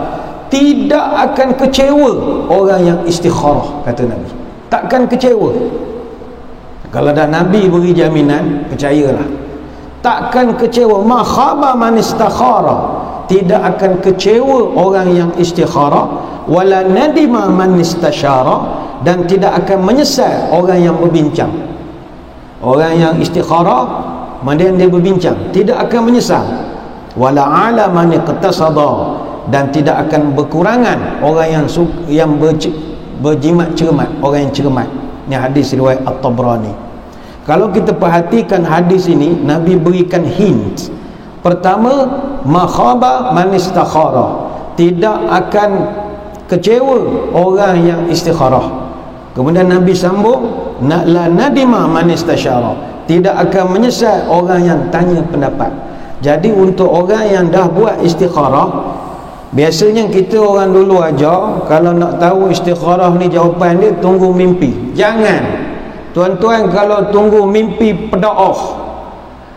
S1: Tidak akan kecewa orang yang istikharah, kata Nabi. Takkan kecewa. Kalau dah Nabi beri jaminan, percayalah. Takkan kecewa. Ma khaba man istakhara. Tidak akan kecewa orang yang istikharah, wala nadima man istasyara, dan tidak akan menyesal orang yang berbincang. Orang yang istikharah, kemudian dia berbincang, tidak akan menyesal. Wala ala man iqtasada, dan tidak akan berkurangan orang yang berjimat cermat, orang yang cermat. Ini hadis riwayat At-Tabrani. Kalau kita perhatikan hadis ini, Nabi berikan hint. Pertama, ma khaba man istakhara, tidak akan kecewa orang yang istikharah. Kemudian Nabi sambung, la nadima man istasyara, tidak akan menyesal orang yang tanya pendapat. Jadi untuk orang yang dah buat istikharah, biasanya kita orang dulu aja kalau nak tahu istikharah ni jawapan dia, tunggu mimpi. Jangan. Tuan-tuan, kalau tunggu mimpi pedaah,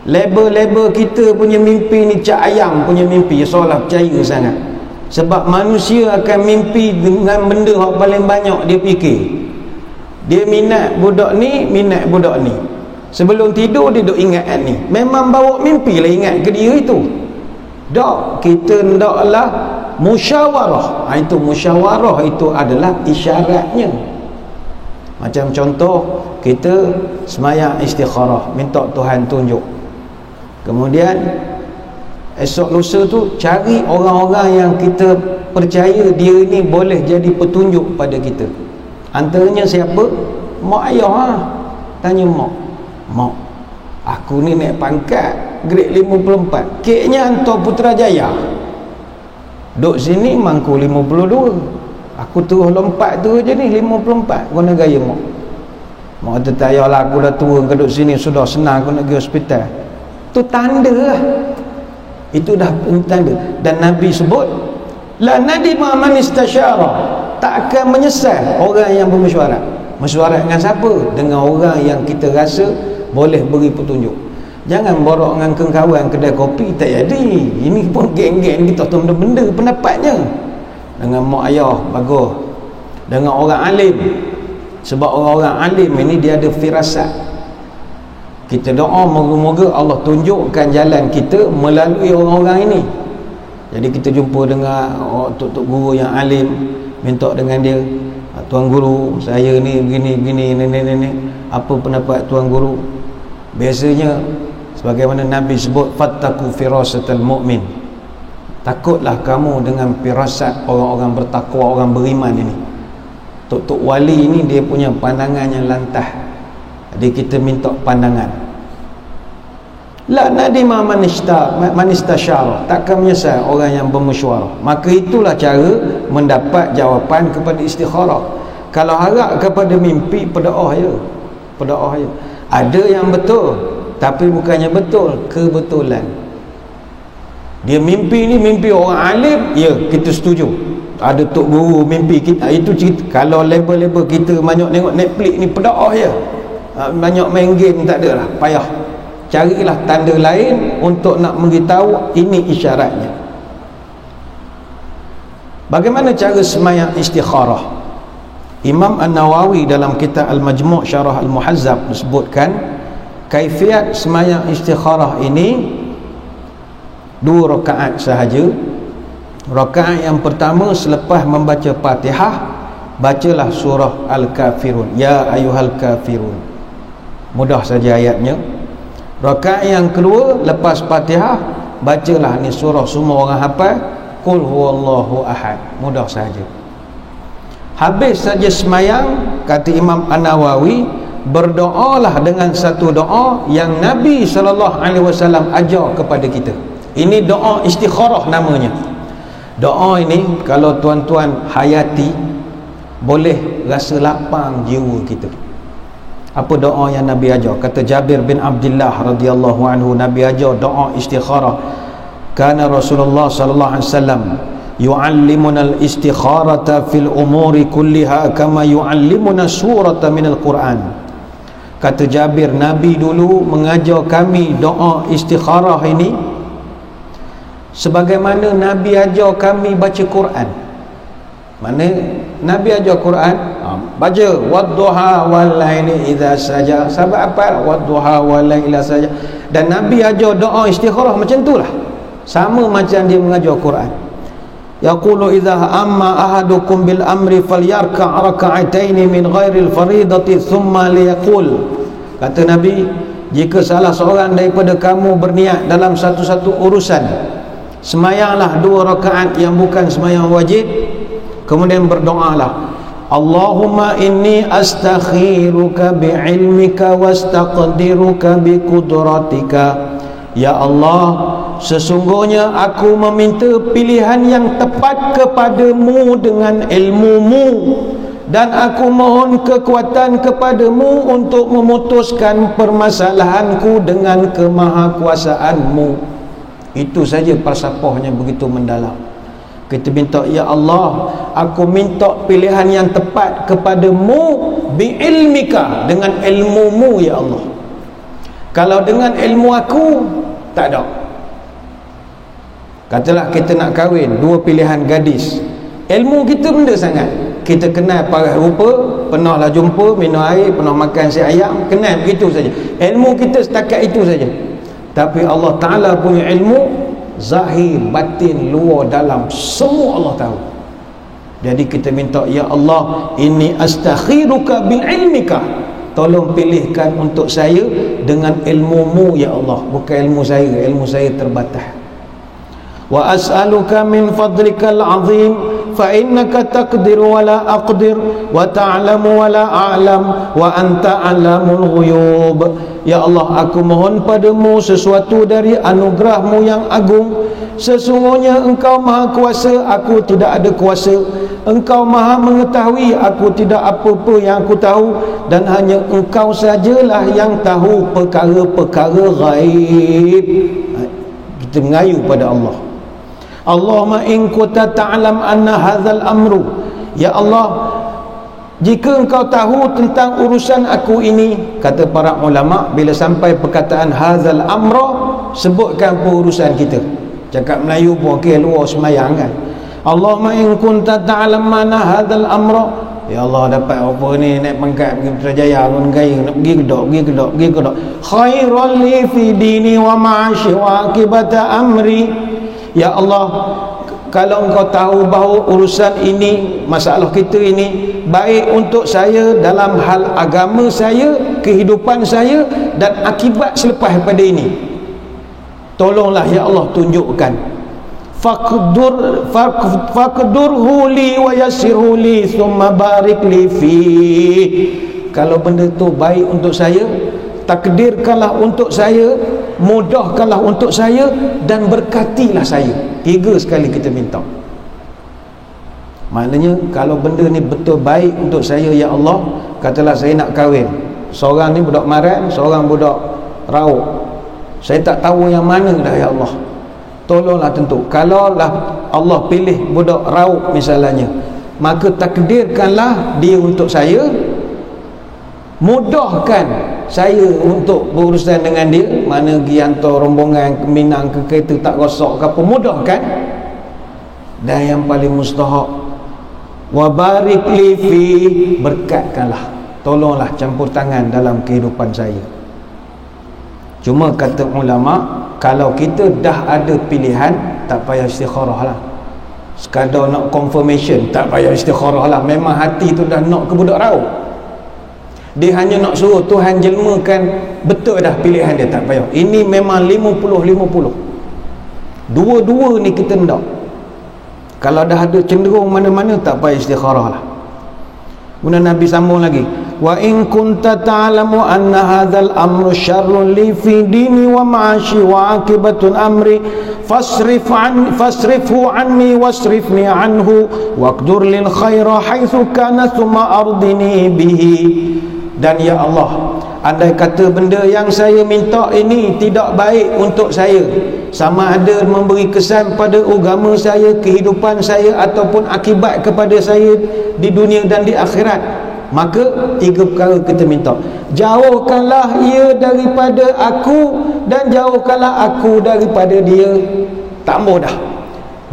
S1: label-label kita punya mimpi ni cak ayam punya mimpi, seolah percaya sangat. Sebab manusia akan mimpi dengan benda yang paling banyak dia fikir. Dia minat budak ni, minat budak ni. Sebelum tidur dia duk ingat ni. Memang bawa mimpi lah ingat ke dia itu. Tak, kita hendaklah musyawarah. Itu musyawarah itu adalah isyaratnya. Macam contoh, kita sembahyang istikharah, minta Tuhan tunjuk. Kemudian esok lusa tu cari orang-orang yang kita percaya dia ni boleh jadi petunjuk pada kita. Antaranya siapa? Mak ayah lah. Tanya mak, mak, aku ni naik pangkat grade 54, keknya hantar Putrajaya, duduk sini mangku 52, aku terus lompat tu je ni 54. Kau nak gaya mak? Mak kata tak payahlah, aku dah tua, duduk sini sudah senang, aku nak pergi hospital. Tu tanda lah. Itu dah tanda. Dan Nabi sebut, la nadima man istasyara, tak akan menyesal orang yang bermesyuarat. Mesyuarat dengan siapa? Dengan orang yang kita rasa boleh beri petunjuk. Jangan borok dengan kawan kedai kopi, tak jadi. Ini pun geng-geng kita tu benda-benda pendapatnya. Dengan mak ayah bagus, dengan orang alim. Sebab orang-orang alim ini dia ada firasat. Kita doa moga-moga Allah tunjukkan jalan kita melalui orang-orang ini. Jadi kita jumpa dengan tok-tok guru yang alim, minta dengan dia, tuan guru, saya ni begini-begini, ni, apa pendapat tuan guru? Biasanya sebagaimana Nabi sebut, fattaku firasatal mu'min, takutlah kamu dengan firasat orang-orang bertakwa, orang beriman ini. Tok-tok wali ini dia punya pandangan yang lantah. Jadi kita minta pandangan. La nadima man istasyara, takkan menyesal orang yang bermesyuarah. Maka itulah cara mendapat jawapan kepada istikharah. Kalau harap kepada mimpi, pedoah je. Pedoah je. Ada yang betul, tapi bukannya betul, kebetulan. Dia mimpi ni mimpi orang alim, ya kita setuju. ada tok guru mimpi kita, itu cerita. Kalau label-label kita banyak tengok Netflix ni pedaah je, banyak main game, tak ada lah, payah. Carilah tanda lain untuk nak memberitahu ini isyaratnya. Bagaimana cara semayang istikharah? Imam An-Nawawi dalam kitab Al-Majmu' Syarah Al-Muhazzab disebutkan kaifiat semayang istikharah ini 2 rakaat sahaja. Rakaat yang pertama selepas membaca Fatihah, bacalah surah Al-Kafirun, ya ayyuhal kafirun. Mudah saja ayatnya. Rakaat yang kedua lepas Fatihah, bacalah ni surah semua orang hafal, Qul huwallahu ahad. Mudah saja. Habis saja semayang, kata Imam An-Nawawi, berdoalah dengan satu doa yang Nabi SAW ajar kepada kita. Ini doa istikharah namanya. Doa ini kalau tuan-tuan hayati, boleh rasa lapang jiwa kita. Apa doa yang Nabi ajar? Kata Jabir bin Abdullah radhiyallahu anhu, Nabi ajar doa istikharah. Kana Rasulullah sallallahu alaihi wasallam yu'allimuna al-istikharata fil umuri kulliha kama yu'allimuna surata minal Quran. Kata Jabir, Nabi dulu mengajar kami doa istikharah ini sebagaimana Nabi ajar kami baca Quran. Mana Nabi ajar Quran, baca wadduha wal laili idza saja. Sahabat apa? Wadduha wal laili idza saja. Dan Nabi ajar doa istikharah macam itulah, sama macam dia mengajar Quran. Yaqulu idza amma ahadukum bil amri falyarka' rak'ataini min ghairil faridati thumma liyaqul. Kata Nabi, jika salah seorang daripada kamu berniat dalam satu-satu urusan, semayanglah 2 rakaat yang bukan semayang wajib, kemudian berdoalah, Allahumma inni astakhiruka bi'ilmika wastaqdiruka biqudratika. Ya Allah, sesungguhnya aku meminta pilihan yang tepat kepadamu dengan ilmumu, dan aku mohon kekuatan kepadamu untuk memutuskan permasalahanku dengan kemahakuasaanmu. Itu saja falsafahnya begitu mendalam. Kita minta, ya Allah, aku minta pilihan yang tepat kepadamu bi'ilmika, dengan ilmumu ya Allah. Kalau dengan ilmu aku, tak ada. Katalah kita nak kahwin, 2 pilihan gadis, ilmu kita benda sangat, kita kenal paras rupa, pernahlah jumpa, minum air, pernah makan si ayam, kenal begitu saja. Ilmu kita setakat itu saja. Tapi Allah Ta'ala punya ilmu zahir, batin, luar, dalam, semua Allah tahu. Jadi kita minta, ya Allah, inni astakhiruka bil ilmika, tolong pilihkan untuk saya dengan ilmumu ya Allah, bukan ilmu saya terbatas. Wa as'aluka min fadlikal azim fa innaka taqdiru wa la aqdir wa ta'lamu wa la a'lam wa anta 'alamul ghuyub. Ya Allah, aku mohon padamu sesuatu dari anugerahmu yang agung. Sesungguhnya engkau maha kuasa, aku tidak ada kuasa. Engkau maha mengetahui, aku tidak apa-apa yang aku tahu. Dan hanya engkau sajalah yang tahu perkara-perkara ghaib. Kita mengayu pada Allah. Allahumma in kunta ta'lam anna hadzal amru. Ya Allah, jika engkau tahu tentang urusan aku ini, kata para ulama, bila sampai perkataan hadzal amra, sebutkan urusan kita. Cakap Melayu pun okey, luar semayang kan. Allahumma in kunta ta'lam anna hadzal amra. Ya Allah, dapat apa ni, naik pangkat pergi Putrajaya pun gaya, nak pergi kedok. Khairal li fi dini wa ma'ashi wa akibata amri. Ya Allah, kalau engkau tahu bahawa urusan ini, masalah kita ini baik untuk saya dalam hal agama saya, kehidupan saya, dan akibat selepas pada ini, tolonglah ya Allah, tunjukkan. Faqdurhu li wa yassirhu li thumma barik li fi. Kalau benda tu baik untuk saya, takdirkanlah untuk saya, mudahkanlah untuk saya, dan berkatilah saya. 3 sekali kita minta. Maknanya kalau benda ni betul baik untuk saya ya Allah, katalah saya nak kahwin, seorang ni budak Maran, seorang budak Rauk, saya tak tahu yang mana dah ya Allah. Tolonglah tentu. Kalaulah Allah pilih budak rauk misalnya, maka takdirkanlah dia untuk saya, mudahkan saya untuk berurusan dengan dia. Mana pergi hantar rombongan ke Minang ke kereta tak rosak ke apa, mudahkan. Dan yang paling mustahak, wa barik li fi, berkatkanlah, tolonglah campur tangan dalam kehidupan saya. Cuma kata ulama, kalau kita dah ada pilihan, tak payah istikharah lah. Sekadar nak confirmation, tak payah istikharah lah. Memang hati tu dah nak ke budak rauk, dia hanya nak suruh Tuhan jelmakan betul dah pilihan dia, tak payah. Ini memang 50-50. Dua-dua ni kita nak. Kalau dah ada cenderung mana-mana, tak payah istikharah lah. Kemudian Nabi sambung lagi, wa in kunta ta'lamu anna hadzal amru syarrun li fi dini wa ma'ashi wa akibatun amri fasrifhu anni wasrifni anhu waqdur lil khaira haitsu kana thumma ardini bihi. Dan ya Allah, andai kata benda yang saya minta ini tidak baik untuk saya, sama ada memberi kesan pada agama saya, kehidupan saya, ataupun akibat kepada saya di dunia dan di akhirat, maka 3 perkara kita minta. Jauhkanlah ia daripada aku, dan jauhkanlah aku daripada dia. Tambah dah,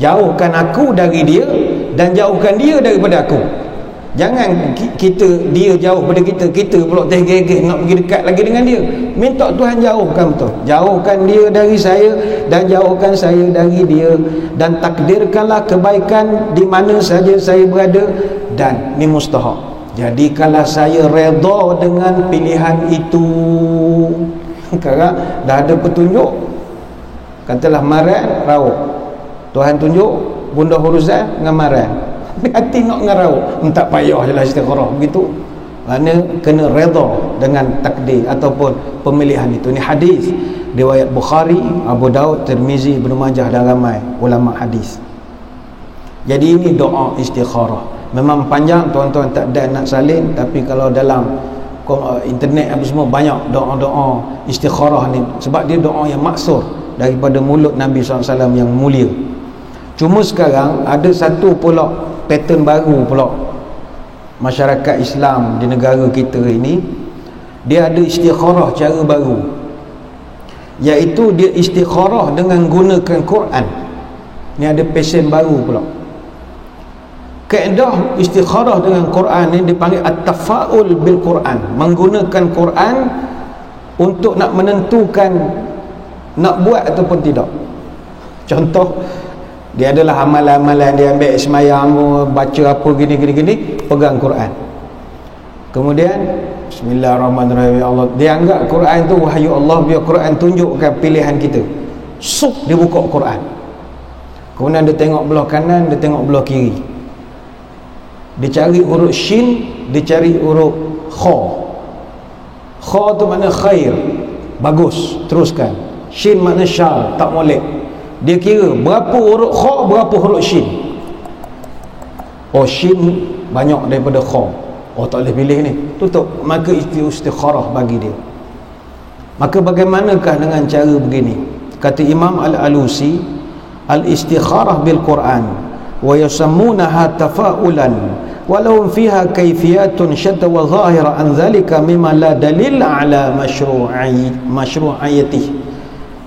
S1: jauhkan aku dari dia, dan jauhkan dia daripada aku. Jangan kita, dia jauh pada kita, kita pula tergegeh nak pergi dekat lagi dengan dia. Minta Tuhan jauhkan betul. Jauhkan dia dari saya, dan jauhkan saya dari dia, dan takdirkanlah kebaikan di mana saja saya berada. Dan ni mustahak, jadikanlah saya redha dengan pilihan itu. Sekarang dah ada petunjuk, katalah maran rauk, Tuhan tunjuk bunda huruzan dengan maran, hati nak ngarau, tak payah jelah istikharah begitu. Mana kena redha dengan takdir ataupun pemilihan itu. Ini hadis riwayat Bukhari, Abu Daud, Tirmizi, Ibnu Majah dan ramai ulama hadis. Jadi ini doa istikharah. Memang panjang, tuan-tuan tak ada nak salin, tapi kalau dalam internet apa semua banyak doa-doa istikharah ni, sebab dia doa yang maksur daripada mulut Nabi SAW yang mulia. Cuma sekarang ada satu pula pattern baru pula masyarakat Islam di negara kita ini, dia ada istikharah cara baru, iaitu dia istikharah dengan gunakan Quran. Ni ada passion baru pula. Kaedah istikharah dengan Quran ni dipanggil at-tafa'ul bil Quran, menggunakan Quran untuk nak menentukan nak buat ataupun tidak. Contoh, dia adalah amalan-amalan dia ambil semayang, baca apa gini, pegang Quran. Kemudian bismillahirrahmanirrahim, Allah, dia anggap Quran tu wahyu Allah, biar Quran tunjukkan pilihan kita. Dia buka Quran. Kemudian dia tengok belah kanan, dia tengok belah kiri. Dia cari huruf shin, dia cari huruf kha. Kha tu makna khair, bagus, teruskan. Shin makna syar, tak molek. Dia kira berapa huruf kha, berapa huruf shin. Oh, shin banyak daripada kha, oh tak boleh pilih ni, tutup. Maka istikharah bagi dia. Maka bagaimanakah dengan cara begini? Kata Imam Al-Alusi, al-istikharah bil Quran wa yusammunaha tafa'ulan walau fiha kayfiyatun syatta wa zahira an dhalika mimma la dalil ala mashru'iyatihi.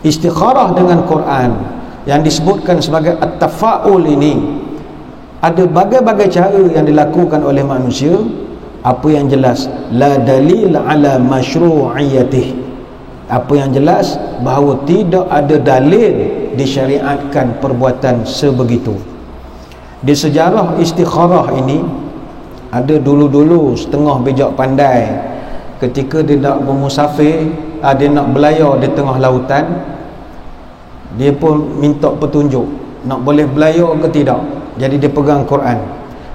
S1: Istikharah dengan Quran yang disebutkan sebagai at-tafa'ul ini, ada bagai-bagai cara yang dilakukan oleh manusia. Apa yang jelas, la dalil ala mashru'iyatihi, apa yang jelas bahawa tidak ada dalil disyariatkan perbuatan sebegitu. Di sejarah istikharah ini, ada dulu-dulu setengah bijak pandai, ketika dia nak bermusafir, dia nak belayar di tengah lautan, dia pun minta petunjuk nak boleh belayar ke tidak. Jadi dia pegang Quran,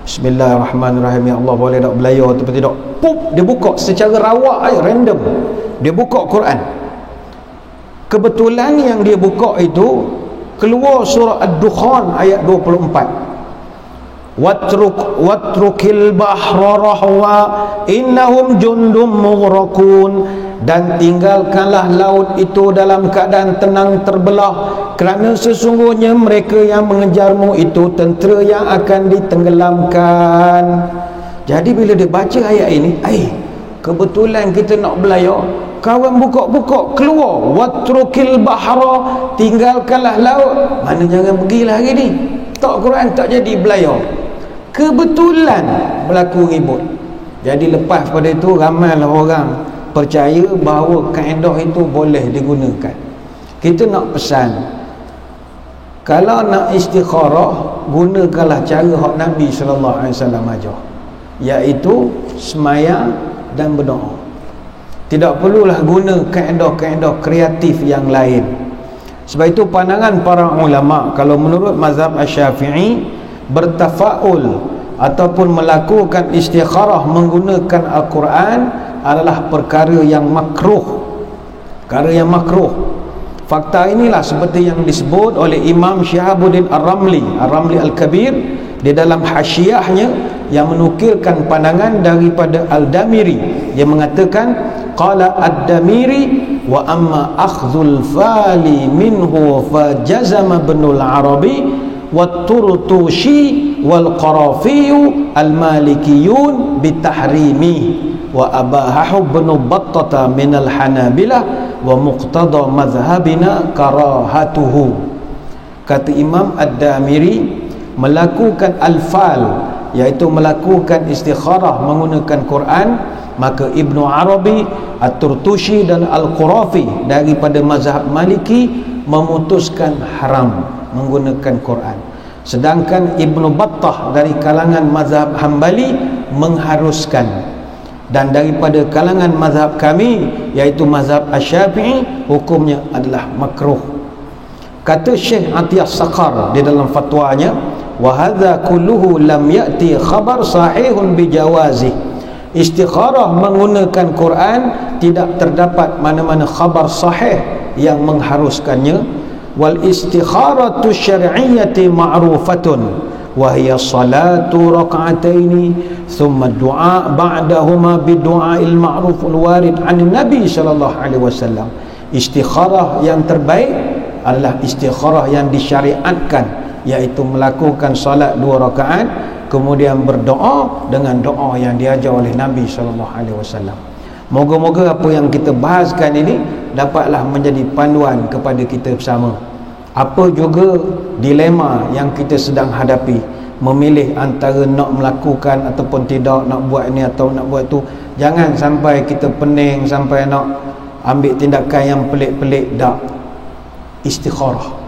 S1: bismillahirrahmanirrahim, ya Allah, boleh tak belayar atau tidak. Pup, dia buka secara rawak, random, dia buka Quran. Kebetulan yang dia buka itu keluar surah Ad-Dukhan ayat 24. watrukil bahra rahwa innahum jundum mughraqun, dan tinggalkanlah laut itu dalam keadaan tenang terbelah, kerana sesungguhnya mereka yang mengejarmu itu tentera yang akan ditenggelamkan. Jadi bila dia baca ayat ini, kebetulan kita nak belayar, kawan buka-buka keluar, watrukil bahra, tinggalkanlah laut, mana jangan pergilah hari ni, tak Quran tak jadi belayar, kebetulan berlaku ribut. Jadi lepas pada itu ramailah orang percaya bahawa kaedah itu boleh digunakan. Kita nak pesan, kalau nak istikharah, gunakanlah cara hak Nabi sallallahu alaihi wasallam ajar, iaitu sembahyang dan berdoa. Tidak perlulah guna kaedah-kaedah kreatif yang lain. Sebab itu pandangan para ulama, kalau menurut mazhab Asy-Syafi'i, bertafaul ataupun melakukan istikharah menggunakan Al-Quran adalah perkara yang makruh. Perkara yang makruh. Fakta inilah seperti yang disebut oleh Imam Syihabuddin Ar-Ramli Al-Kabir di dalam hasyiahnya, yang menukilkan pandangan daripada Al-Damiri. Dia mengatakan, qala Ad-Damiri wa amma akhdhul fali minhu fajazama ibnul Arabi wa Turtushi wal Qarafi al-Malikiyun bitahrimi wa abahahu ibn Battata min al-Hanabilah wa muqtada madhhabina karahatuhu. Kata Imam Ad-Damiri, melakukan al-fal, iaitu melakukan istikharah menggunakan Quran, maka Ibnu Arabi, At-Turtushi dan Al-Qurafi daripada mazhab Maliki memutuskan haram menggunakan Quran, sedangkan Ibnu Battah dari kalangan mazhab Hambali mengharuskan, dan daripada kalangan mazhab kami iaitu mazhab Asy-Syafi'i, hukumnya adalah makruh. Kata Syekh Atiyas Saqar di dalam fatwanya, wa hadza kulluhu lam ya'ti khabar sahihun bijawazih. Istikharah menggunakan Quran tidak terdapat mana-mana khabar sahih yang mengharuskannya. Wal istikharatu syar'iyyati ma'rufatun wa hiya salatu rak'ataini thumma du'a ba'dahuma bidu'ail ma'ruful warid 'an Nabi sallallahu alaihi wasallam. Istikharah yang terbaik adalah istikharah yang disyariatkan, iaitu melakukan salat 2 rakaat, kemudian berdoa dengan doa yang diajar oleh Nabi SAW. Moga-moga apa yang kita bahaskan ini dapatlah menjadi panduan kepada kita bersama. Apa juga dilema yang kita sedang hadapi, memilih antara nak melakukan ataupun tidak, nak buat ni atau nak buat tu, jangan sampai kita pening sampai nak ambil tindakan yang pelik-pelik. Tak, istikharah,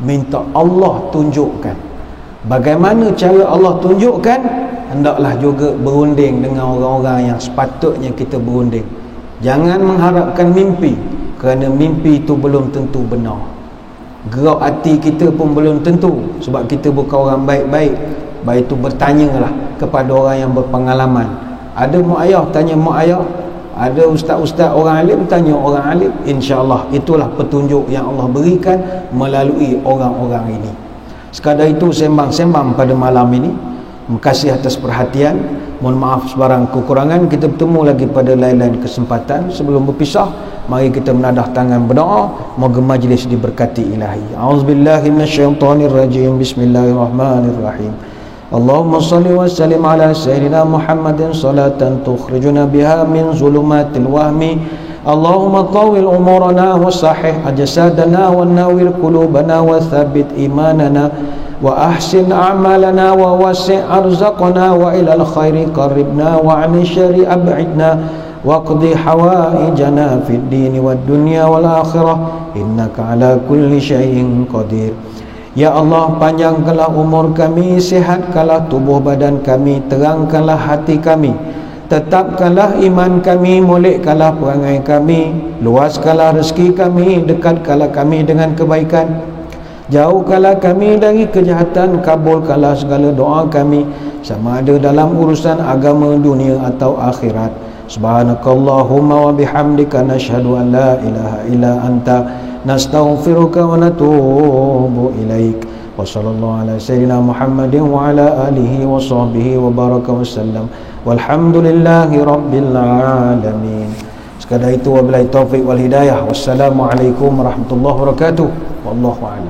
S1: minta Allah tunjukkan. Bagaimana cara Allah tunjukkan, hendaklah juga berunding dengan orang-orang yang sepatutnya kita berunding. Jangan mengharapkan mimpi, kerana mimpi itu belum tentu benar. Gerak hati kita pun belum tentu, sebab kita bukan orang baik-baik. Baik itu bertanyalah kepada orang yang berpengalaman. Ada mak ayah, tanya mak ayah. Ada ustaz-ustaz orang alim, tanya orang alim. InsyaAllah itulah petunjuk yang Allah berikan melalui orang-orang ini. Sekadar itu sembang-sembang pada malam ini. Terima kasih atas perhatian. Mohon maaf sebarang kekurangan. Kita bertemu lagi pada lain-lain kesempatan. Sebelum berpisah, mari kita menadah tangan berdoa. Moga majlis diberkati ilahi. A'udzubillahi minasyaitonirrajim. Bismillahirrahmanirrahim. Allahumma salli wa sallim ala sayyidina Muhammadin salatan tukhrijuna biha min zulumatil wahmi. Allahumma tawil umurana wa sahih ajsadana wa nawwir qulubana wa thabbit imanana wa ahsin a'malana wa wasi' arzaqana wa ilal khairi qarribna wa 'anil syarri ab'idna wa qdi hawaijana fid dini wad dunya wal akhirah innaka ala kulli syai'in qadir. Ya Allah, panjangkanlah umur kami, sihatkanlah tubuh badan kami, terangkanlah hati kami, tetapkanlah iman kami, molekkanlah perangai kami, luaskanlah rezeki kami, dekatkanlah kami dengan kebaikan, jauhkanlah kami dari kejahatan, kabulkanlah segala doa kami, sama ada dalam urusan agama, dunia atau akhirat. Subhanakallahumma wa bihamdika nashhadu an la ilaha illa anta nastaghfiruka wa natubu ilaik. wa sallallahu ala sayyidina Muhammadin wa ala alihi wa sahbihi wa baraka wa sallam. Walhamdulillahi rabbil alamin. Sekadar itu, wabillahi taufiq wal hidayah. Wassalamualaikum warahmatullahi wabarakatuh. Wallahu a'lam.